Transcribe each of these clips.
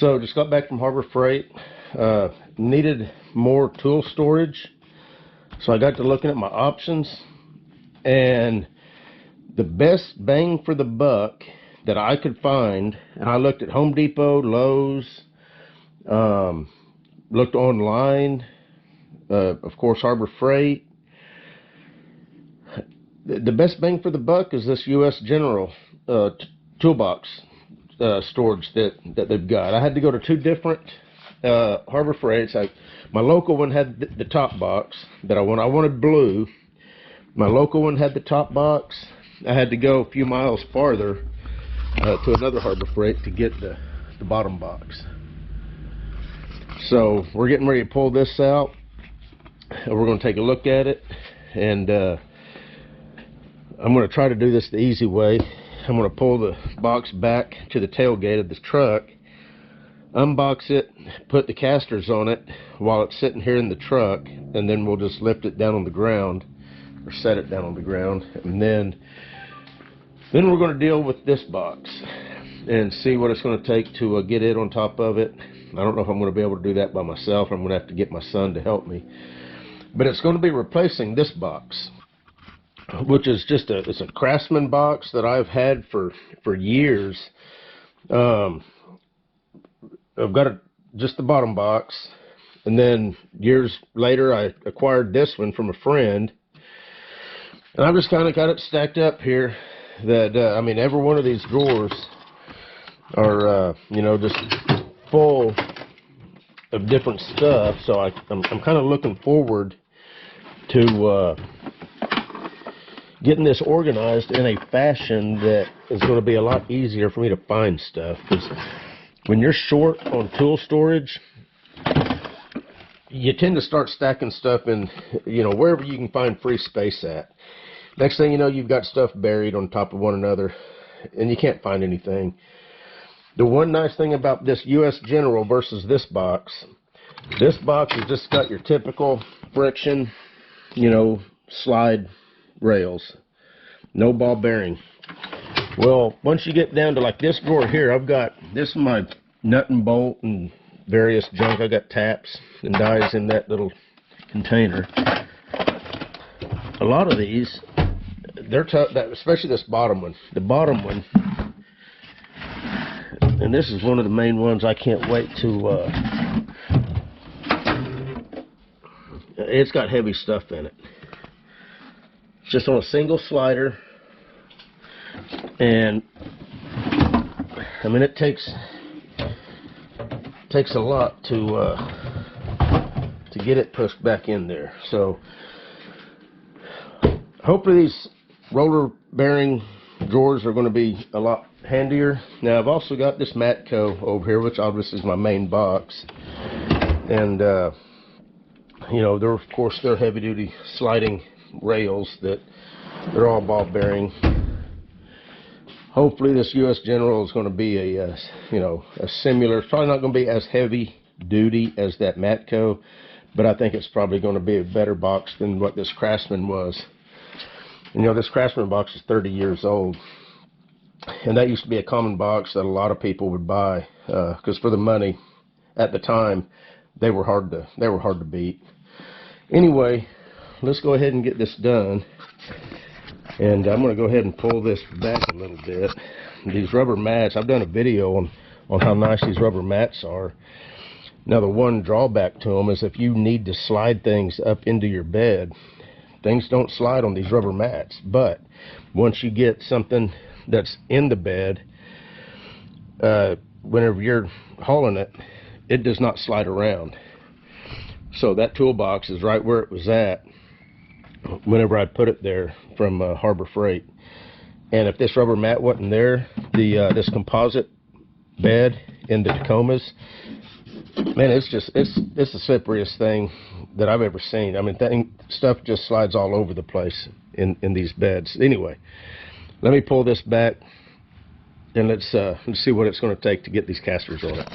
So just got back from Harbor Freight. Needed more tool storage. So I got to looking at my options. And the best bang for the buck that I could find, and I looked at Home Depot, Lowe's, looked online, of course Harbor Freight. The best bang for the buck is this U.S. General toolbox storage that they've got. I had to go to two different Harbor Freights. My local one had the top box that I wanted. I wanted blue. My local one had the top box. I had to go a few miles farther to another Harbor Freight to get the bottom box. So we're getting ready to pull this out. We're going to take a look at it, and I'm going to try to do this the easy way. I'm going to pull the box back to the tailgate of this truck, unbox it, put the casters on it while it's sitting here in the truck, and then we'll just lift it down on the ground, or set it down on the ground, and then we're going to deal with this box and see what it's going to take to get it on top of it. I don't know if I'm going to be able to do that by myself. I'm going to have to get my son to help me. But it's going to be replacing this box, which is it's a Craftsman box that I've had for years. I've got just the bottom box, and then years later I acquired this one from a friend, and I've just kind of got it stacked up here. That I mean, every one of these drawers are just full of different stuff. So I'm kind of looking forward to getting this organized in a fashion that is going to be a lot easier for me to find stuff. Because when you're short on tool storage, you tend to start stacking stuff in, wherever you can find free space at. Next thing you know, you've got stuff buried on top of one another, and you can't find anything. The one nice thing about this U.S. General versus this box has just got your typical friction, slide rails. No ball bearing. Well, once you get down to like this drawer here, this is my nut and bolt and various junk. I got taps and dies in that little container. A lot of these, they're tough, especially this bottom one. The bottom one, and this is one of the main ones I can't wait to, it's got heavy stuff in it. It's just on a single slider, and I mean it takes a lot to get it pushed back in there. So hopefully these roller bearing drawers are going to be a lot handier. Now I've also got this Matco over here, which obviously is my main box, and they're heavy duty sliding rails that they're all ball bearing. Hopefully this U.S. General is going to be a similar. It's probably not going to be as heavy duty as that Matco, but I think it's probably going to be a better box than what this Craftsman was. This Craftsman box is 30 years old, and that used to be a common box that a lot of people would buy because for the money at the time, they were hard to beat. Anyway, let's go ahead and get this done, and I'm going to go ahead and pull this back a little bit. These rubber mats, I've done a video on how nice these rubber mats are. Now the one drawback to them is if you need to slide things up into your bed, things don't slide on these rubber mats. But once you get something that's in the bed, whenever you're hauling it, it does not slide around. So that toolbox is right where it was at whenever I put it there from Harbor Freight. And if this rubber mat wasn't there, this composite bed in the Tacomas, man, it's the slipperiest thing that I've ever seen. I mean, stuff just slides all over the place in these beds. Anyway, let me pull this back, and let's see what it's going to take to get these casters on it.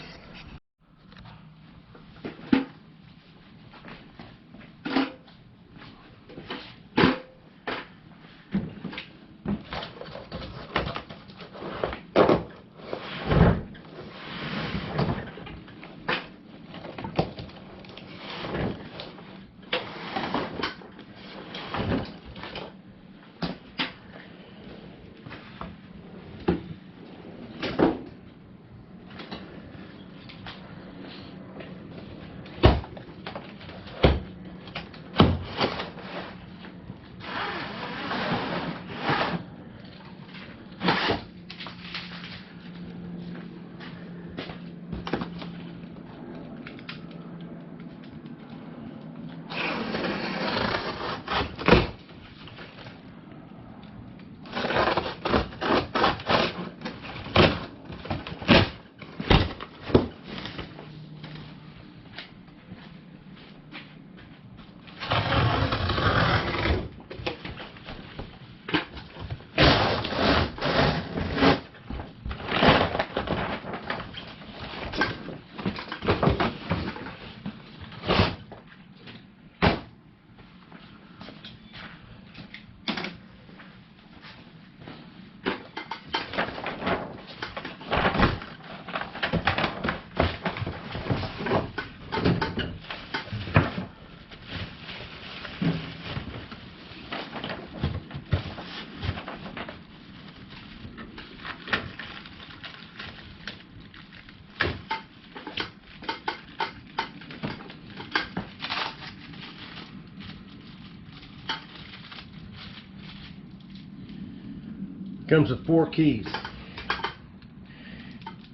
comes with 4 keys.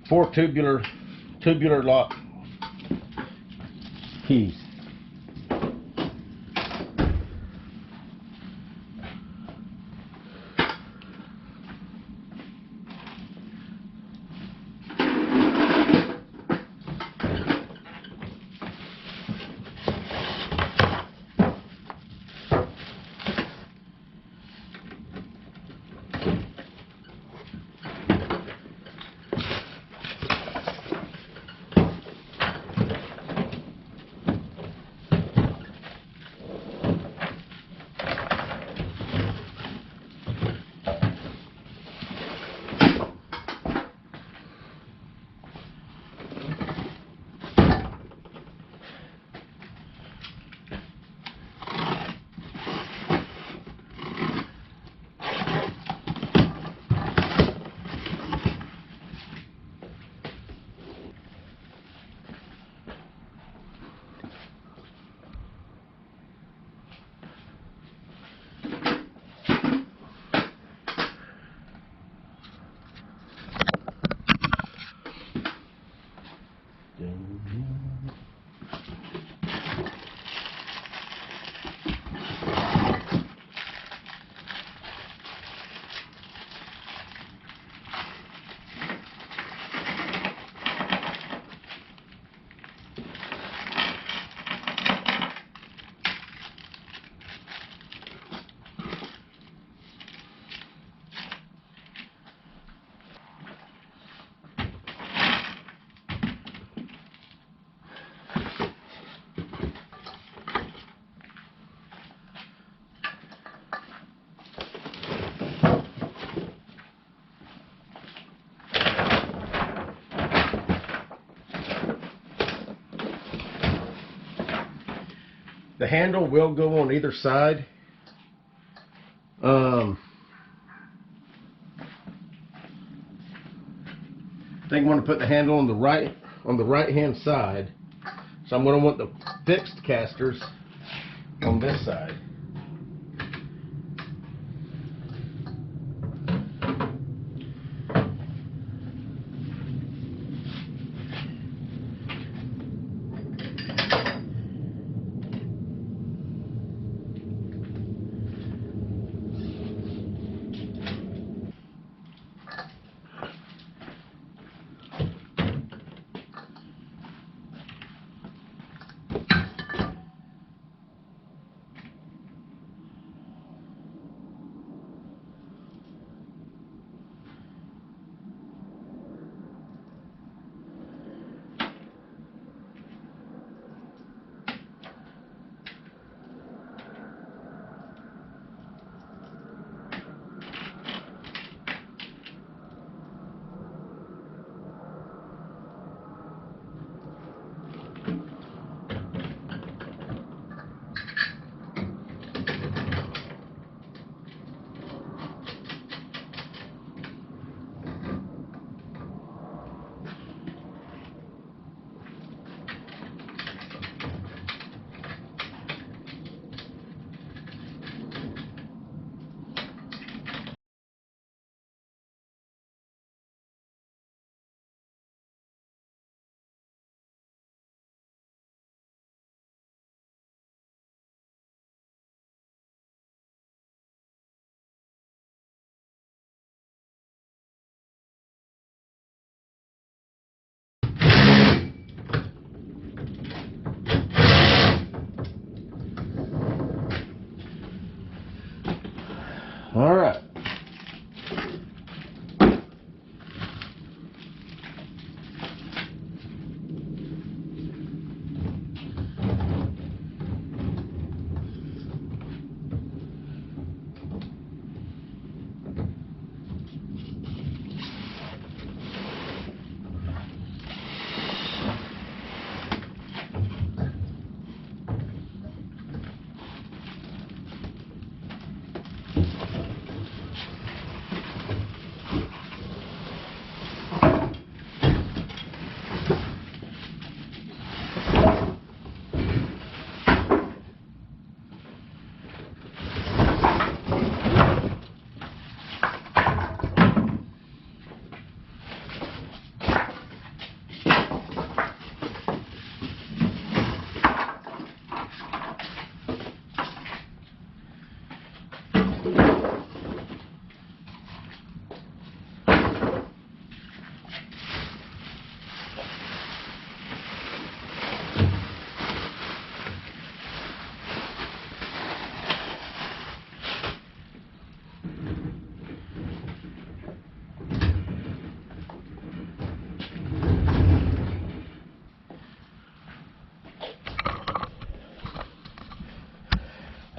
4 tubular lock keys. The handle will go on either side. I think I'm going to put the handle on the right hand side. So I'm going to want the fixed casters on this side.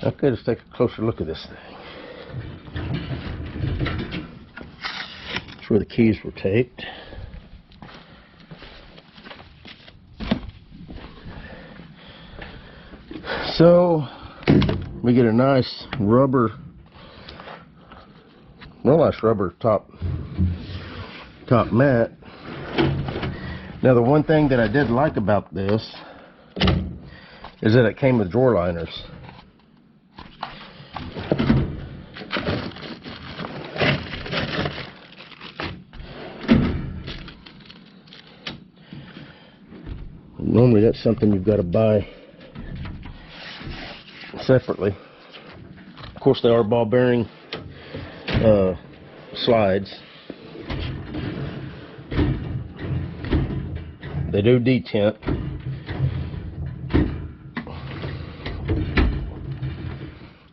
Okay, let's take a closer look at this thing. That's where the keys were taped. So we get a nice rubber, real nice rubber top mat. Now the one thing that I did like about this is that it came with drawer liners. Normally that's something you've got to buy separately. Of course they are ball bearing slides. They do detent.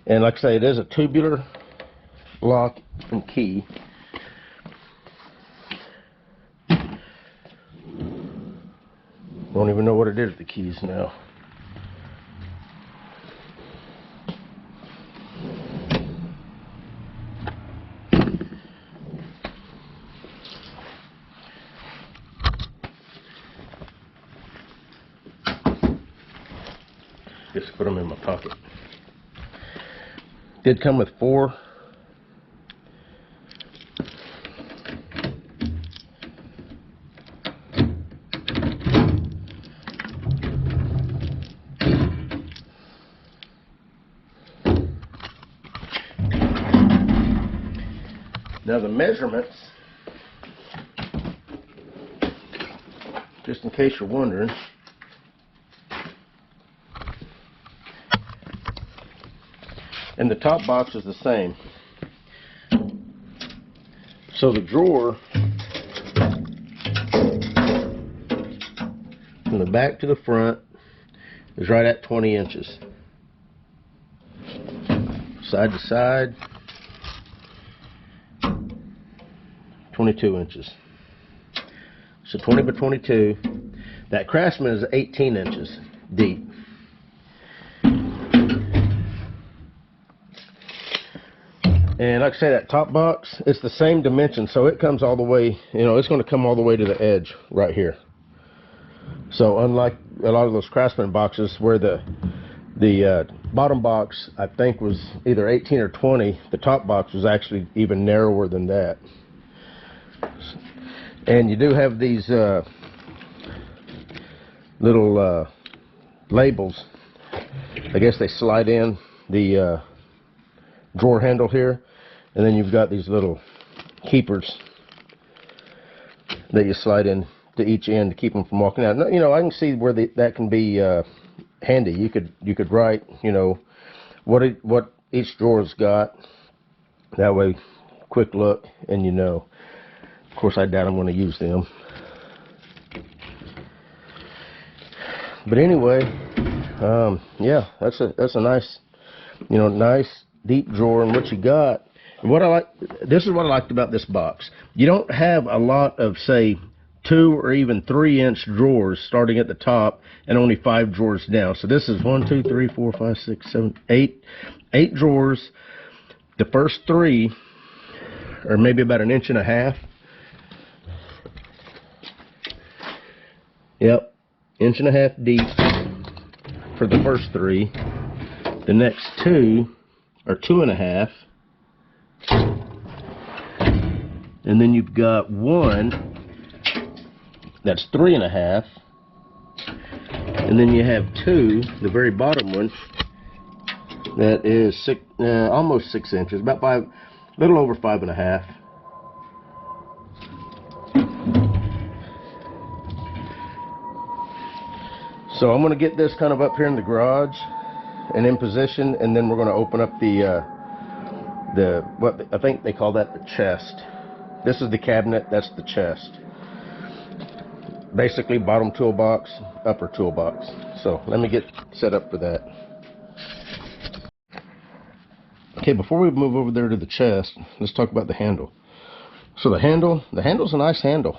And like I say, it is a tubular lock and key. Don't even know what it is with the keys now. Just put them in my pocket. Did come with 4. Now the measurements, just in case you're wondering, and the top box is the same. So the drawer, from the back to the front, is right at 20 inches. Side to side, 22 inches. So 20 by 22. That Craftsman is 18 inches deep. And like I say, that top box, it's the same dimension, so it comes all the way, you know, it's going to come all the way to the edge right here. So unlike a lot of those Craftsman boxes where the bottom box, I think, was either 18 or 20, the top box was actually even narrower than that. And you do have these little labels. I guess they slide in the drawer handle here, and then you've got these little keepers that you slide in to each end to keep them from walking out. You know, I can see where that can be handy. You could write, you know, what each drawer's got. That way, quick look, and you know. Of course, I doubt I'm going to use them. But anyway, yeah, that's a nice, you know, nice deep drawer. And what you got, and what I like, this is what I liked about this box. You don't have a lot of, say, 2 or even 3 inch drawers starting at the top and only 5 drawers down. So this is 1, 2, 3, 4, 5, 6, 7, 8 drawers. The first 3 are maybe about 1.5 inches. Yep, 1.5 inches deep for the first 3. The next 2 are 2.5. And then you've got 1 that's 3.5. And then you have 2, the very bottom one, that is almost 6 inches, about 5, a little over 5.5. So I'm going to get this kind of up here in the garage and in position, and then we're going to open up what I think they call that the chest. This is the cabinet, that's the chest. Basically bottom toolbox, upper toolbox. So let me get set up for that. Okay, before we move over there to the chest, let's talk about the handle. So the handle's a nice handle.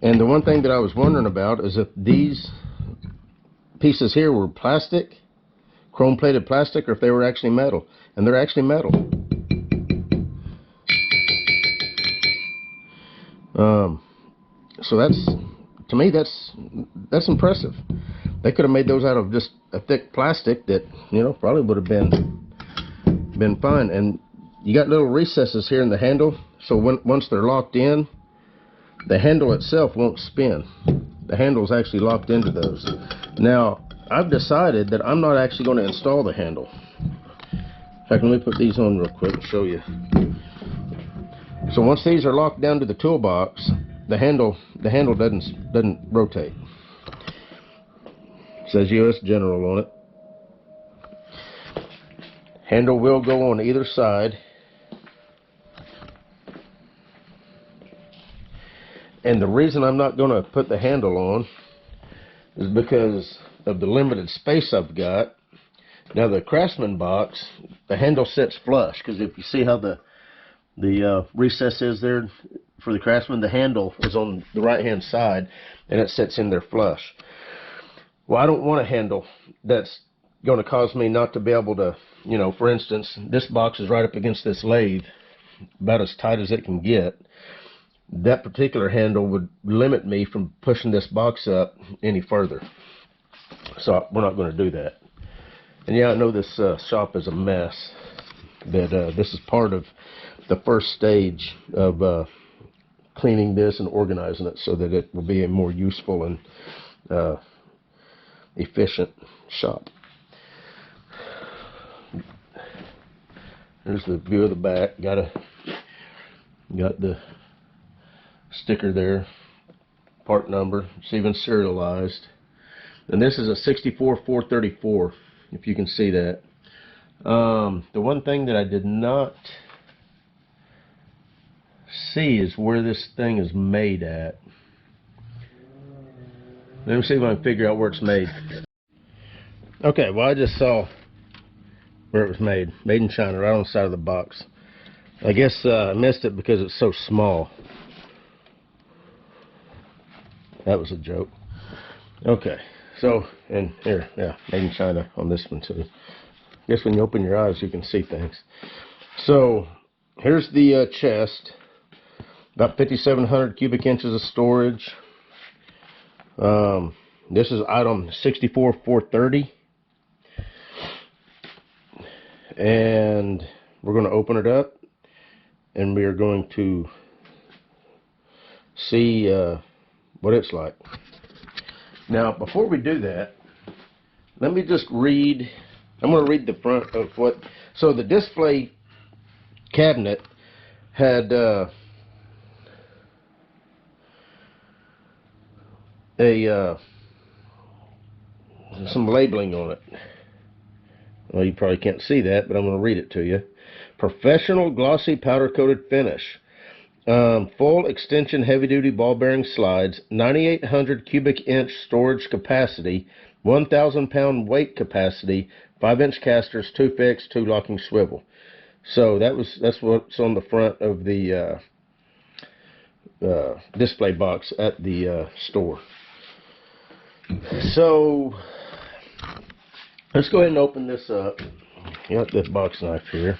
And the one thing that I was wondering about is if these pieces here were plastic. Of chrome plated plastic or if they were actually metal. And they're actually metal. So that's, to me, that's impressive. They could have made those out of just a thick plastic that, you know, probably would have been fine. And you got little recesses here in the handle, so once they're locked in, the handle itself won't spin. The handle's actually locked into those. Now, I've decided that I'm not actually going to install the handle. In fact, let me put these on real quick and show you. So once these are locked down to the toolbox, the handle doesn't rotate. It says US General on it. Handle will go on either side. And the reason I'm not going to put the handle on is because of the limited space I've got. Now the Craftsman box, the handle sits flush, because if you see how the recess is there for the Craftsman, the handle is on the right hand side and it sits in there flush. Well, I don't want a handle that's going to cause me not to be able to, you know, for instance, this box is right up against this lathe, about as tight as it can get. That particular handle would limit me from pushing this box up any further. So we're not going to do that. And yeah, I know this shop is a mess, but this is part of the first stage of cleaning this and organizing it so that it will be a more useful and efficient shop. There's the view of the back. Got the sticker there, part number. It's even serialized. And this is a 64434, if you can see that. The one thing that I did not see is where this thing is made at. Let me see if I can figure out where it's made. Okay, well, I just saw where it was made. Made in China, right on the side of the box. I guess I missed it because it's so small. That was a joke. Okay, so, and here, yeah, made in China on this one too. I guess when you open your eyes, you can see things. So, here's the chest. About 5,700 cubic inches of storage. This is item 64430. And we're going to open it up. And we are going to see what it's like. Now, before we do that, let me just read. I'm going to read the front of what. So the display cabinet had some labeling on it. Well, you probably can't see that, but I'm going to read it to you. Professional glossy powder coated finish. Full extension heavy duty ball bearing slides, 9,800 cubic inch storage capacity, 1,000 pound weight capacity, 5-inch casters, 2 fixed, 2 locking swivel. So that's what's on the front of the display box at the store. So let's go ahead and open this up. Got this box knife here.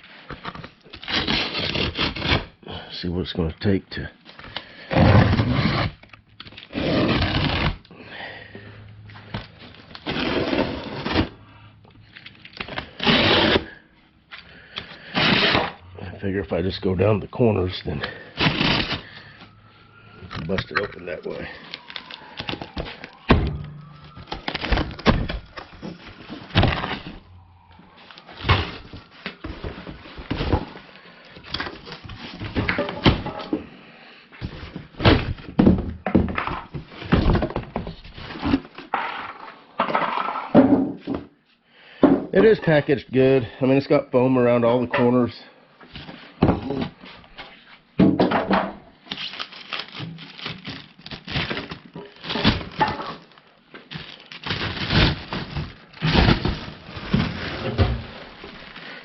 See what it's going to take to I figure if I just go down the corners, then bust it open that way. It is packaged good. I mean, it's got foam around all the corners.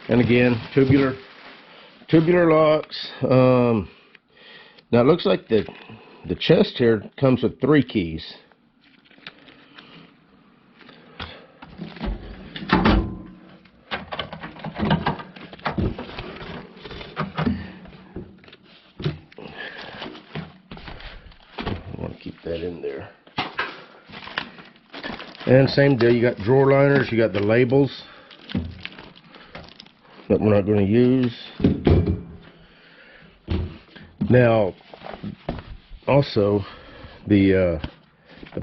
And again, tubular locks. Now it looks like the chest here comes with 3 keys. that in there. And same deal, you got drawer liners, you got the labels that we're not going to use. Now, also, the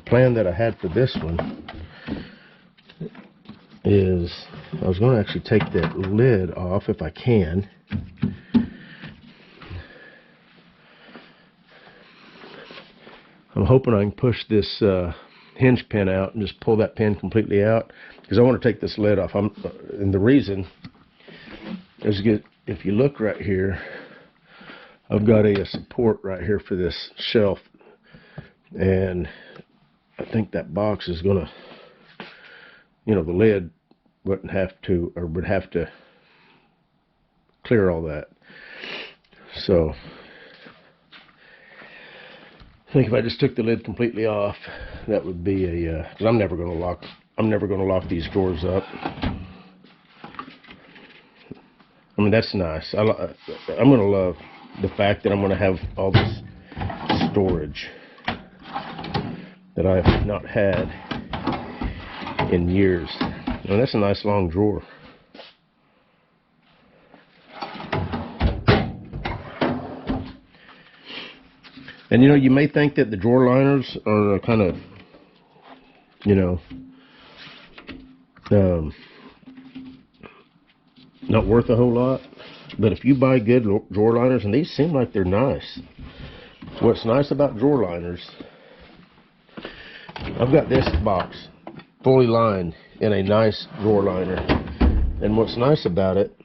plan that I had for this one is I was going to actually take that lid off if I can. I'm hoping I can push this hinge pin out and just pull that pin completely out, because I want to take this lid off. And the reason is, if you look right here, I've got a support right here for this shelf, and I think that box is gonna, you know, the lid wouldn't have to, or would have to clear all that. So I think if I just took the lid completely off, that would be a, because I'm never gonna lock these drawers up. I mean, that's nice. I'm gonna love the fact that I'm gonna have all this storage that I have not had in years. And that's a nice long drawer. And you know, you may think that the drawer liners are kind of, you know, not worth a whole lot, but if you buy good drawer liners, and these seem like they're nice. What's nice about drawer liners, I've got this box fully lined in a nice drawer liner, and what's nice about it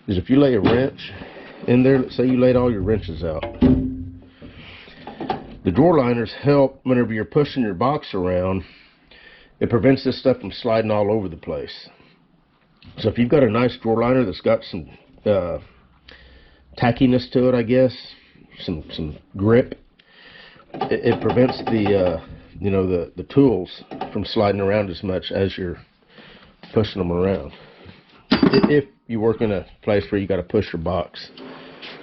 is if you lay a wrench in there, let's say you laid all your wrenches out, the drawer liners help whenever you're pushing your box around. It prevents this stuff from sliding all over the place. So if you've got a nice drawer liner that's got some tackiness to it, I guess, some grip, it prevents the you know, the tools from sliding around as much as you're pushing them around. If you work in a place where you got to push your box,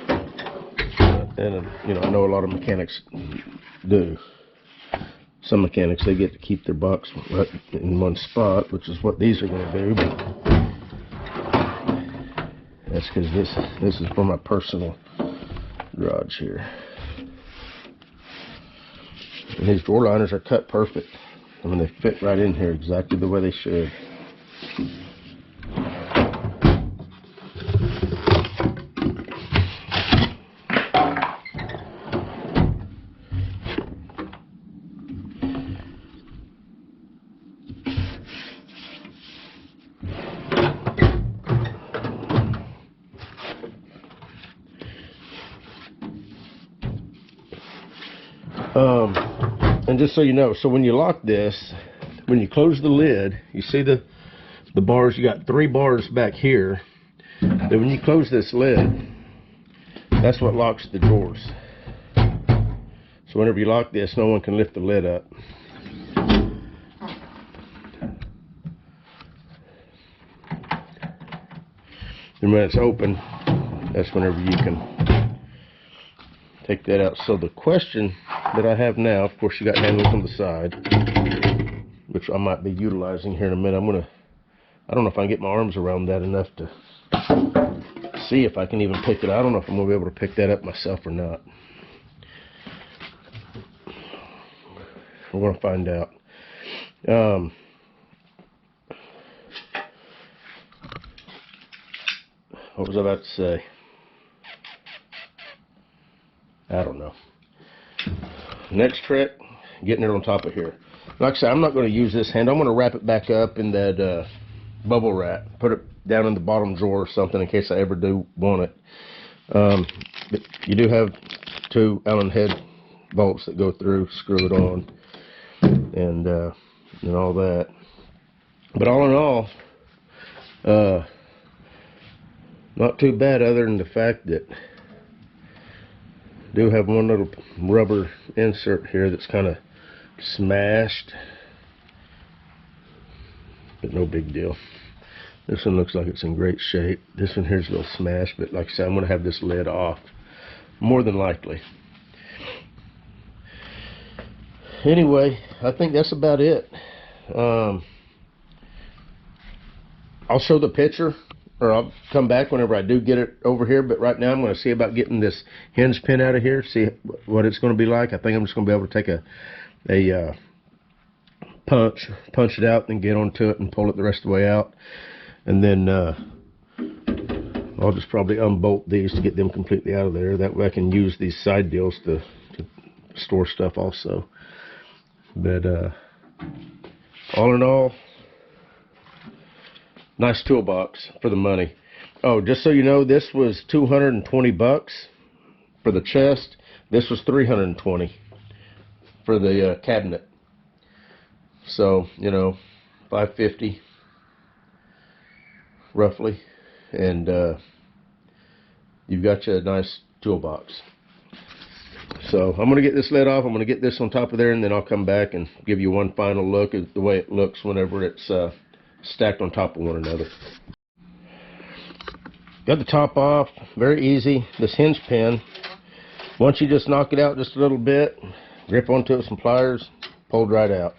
and you know, I know a lot of mechanics do. Some mechanics, they get to keep their box right in one spot, which is what these are going to do. But that's because this is for my personal garage here. And these drawer liners are cut perfect. I mean, they fit right in here exactly the way they should. And just so you know, so when you lock this, when you close the lid, you see the bars, you got 3 bars back here. Then when you close this lid, that's what locks the drawers. So whenever you lock this, no one can lift the lid up. And when it's open, that's whenever you can take that out. So the question that I have now, of course, you got handles on the side, which I might be utilizing here in a minute. I don't know if I can get my arms around that enough to see if I can even pick it. I don't know if I'm gonna be able to pick that up myself or not. We're gonna find out. What was I about to say? I don't know. Next trick, getting it on top of here. Like I said, I'm not going to use this hand. I'm going to wrap it back up in that bubble wrap. Put it down in the bottom drawer or something in case I ever do want it. But you do have 2 Allen head bolts that go through, screw it on, and all that. But all in all, not too bad, other than the fact that I do have one little rubber insert here that's kind of smashed, but no big deal. This one looks like it's in great shape. This one here's a little smashed, but like I said, I'm going to have this lid off, more than likely. Anyway, I think that's about it. I'll show the picture, or I'll come back whenever I do get it over here, but right now I'm going to see about getting this hinge pin out of here, see what it's going to be like. I think I'm just going to be able to take a punch it out, and get onto it and pull it the rest of the way out. And then I'll just probably unbolt these to get them completely out of there. That way I can use these side deals to store stuff also. But all in all, nice toolbox for the money. Oh, just so you know, this was 220 bucks for the chest. This was 320 for the cabinet. So, you know, 550 roughly, and you've got you a nice toolbox. So I'm going to get this lid off. I'm going to get this on top of there, and then I'll come back and give you one final look at the way it looks whenever it's stacked on top of one another. Got the top off, very easy. This hinge pin, once you just knock it out just a little bit, grip onto it with some pliers, pulled right out.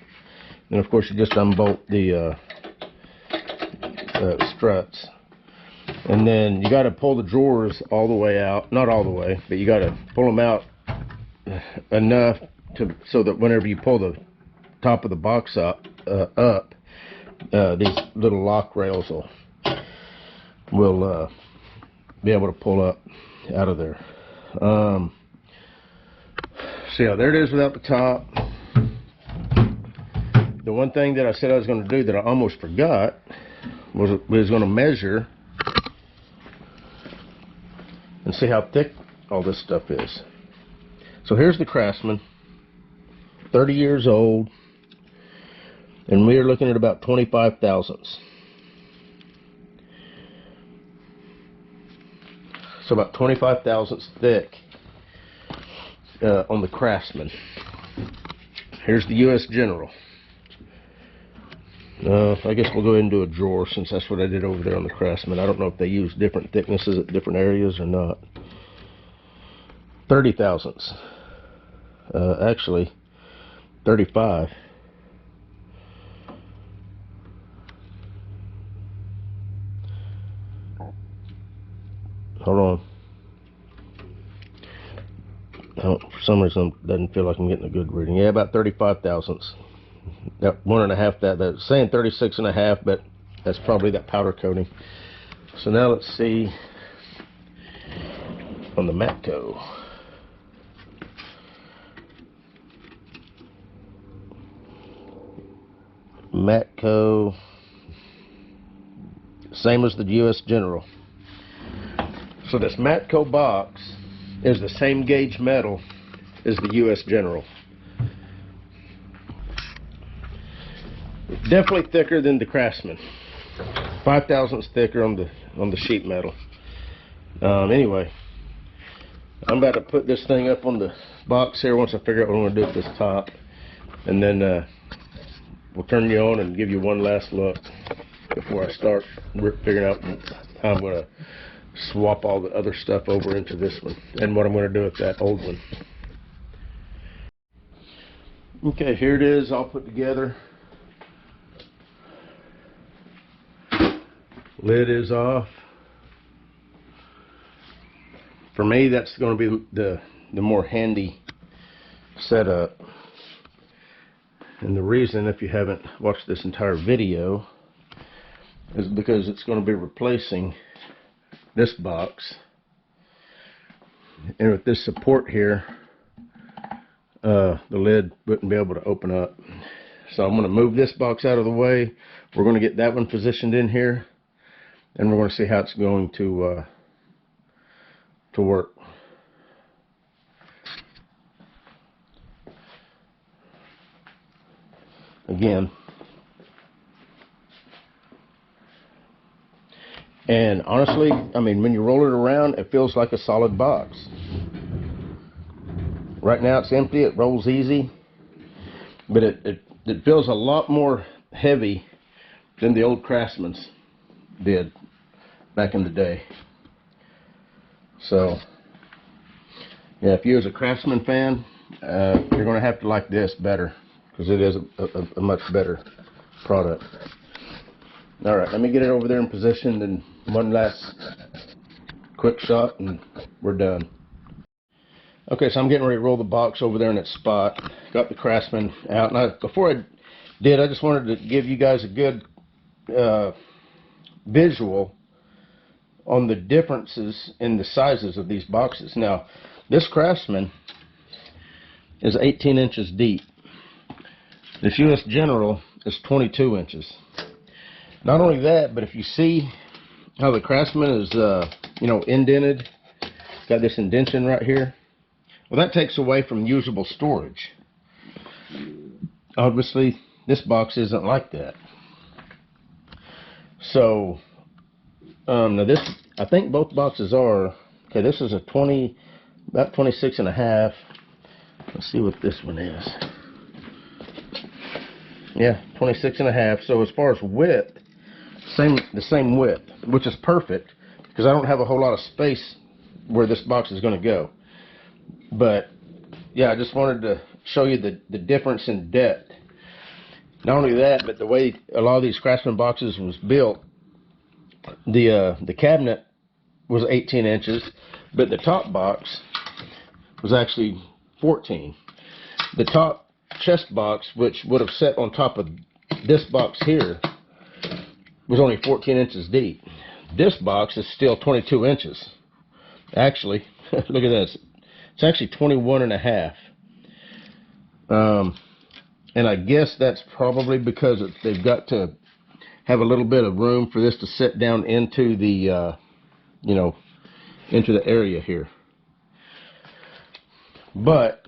And of course you just unbolt the struts. And then you got to pull the drawers all the way out, not all the way, but you got to pull them out enough so that whenever you pull the top of the box up, these little lock rails will be able to pull up out of there. So yeah, there it is without the top. The one thing that I said I was going to do that I almost forgot was going to measure and see how thick all this stuff is. So here's the Craftsman, 30 years old, and we are looking at about 25 thousandths. So about 25 thousandths thick on the Craftsman. Here's the US General. I guess we'll go into a drawer since that's what I did over there on the Craftsman. I don't know if they use different thicknesses at different areas or not. 30 thousandths. Actually, 35. Hold on. Oh, for some reason it doesn't feel like I'm getting a good reading. Yeah, about 35 thousandths. That 1.5, that's saying 36.5, but that's probably that powder coating. So now let's see on the Matco. Matco, same as the US General. So this Matco box is the same gauge metal as the US General. Definitely thicker than the Craftsman. 5 thousandths thicker on the sheet metal. Anyway, I'm about to put this thing up on the box here once I figure out what I'm going to do with this top, and then we'll turn you on and give you one last look before I start figuring out how I'm going to swap all the other stuff over into this one and what I'm going to do with that old one. Okay, here it is all put together. Lid is off. For me, that's going to be the more handy setup. And the reason, if you haven't watched this entire video, is because it's going to be replacing this box. And with this support here, the lid wouldn't be able to open up. So I'm going to move this box out of the way. We're going to get that one positioned in here, and we're going to see how it's going to work. Again, and honestly, I mean, when you roll it around, it feels like a solid box. Right now it's empty, it rolls easy, but it feels a lot more heavy than the old Craftsman's did back in the day. So yeah, if you was a Craftsman fan, you're going to have to like this better, because it is a much better product. Alright, let me get it over there in position, and one last quick shot and we're done. Okay, so I'm getting ready to roll the box over there in its spot. Got the Craftsman out, and before I did, I just wanted to give you guys a good visual on the differences in the sizes of these boxes. Now, this Craftsman is 18 inches deep. This US General is 22 inches. Not only that, but if you see how the Craftsman is, indented, got this indentation right here. Well, that takes away from usable storage. Obviously, this box isn't like that. So, now this, I think both boxes are, okay, this is a about 26 and a half. Let's see what this one is. Yeah, 26 and a half. So as far as width, the same width, which is perfect, because I don't have a whole lot of space where this box is going to go. But yeah, I just wanted to show you the difference in depth. Not only that, but the way a lot of these Craftsman boxes was built, the cabinet was 18 inches, but the top box was actually 14. The top chest box, which would have sat on top of this box here, was only 14 inches deep. This box is still 22 inches. Actually, look at this. It's actually 21 and a half. And I guess that's probably because they've got to have a little bit of room for this to sit down into the, into the area here. But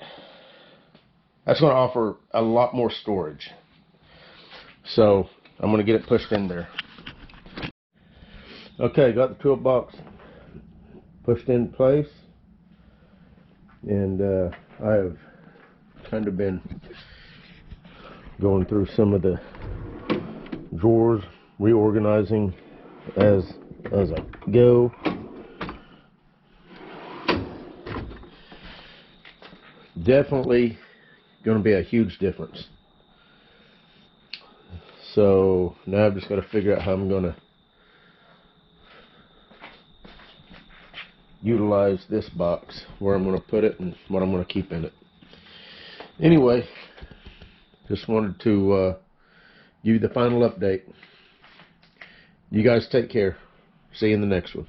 that's going to offer a lot more storage. So I'm going to get it pushed in there. Okay, got the toolbox pushed in place, and I have kind of been going through some of the drawers, reorganizing as I go. Definitely going to be a huge difference. So now I've just got to figure out how I'm going to utilize this box, where I'm going to put it and what I'm going to keep in it. Anyway, just wanted to give you the final update. You guys take care. See you in the next one.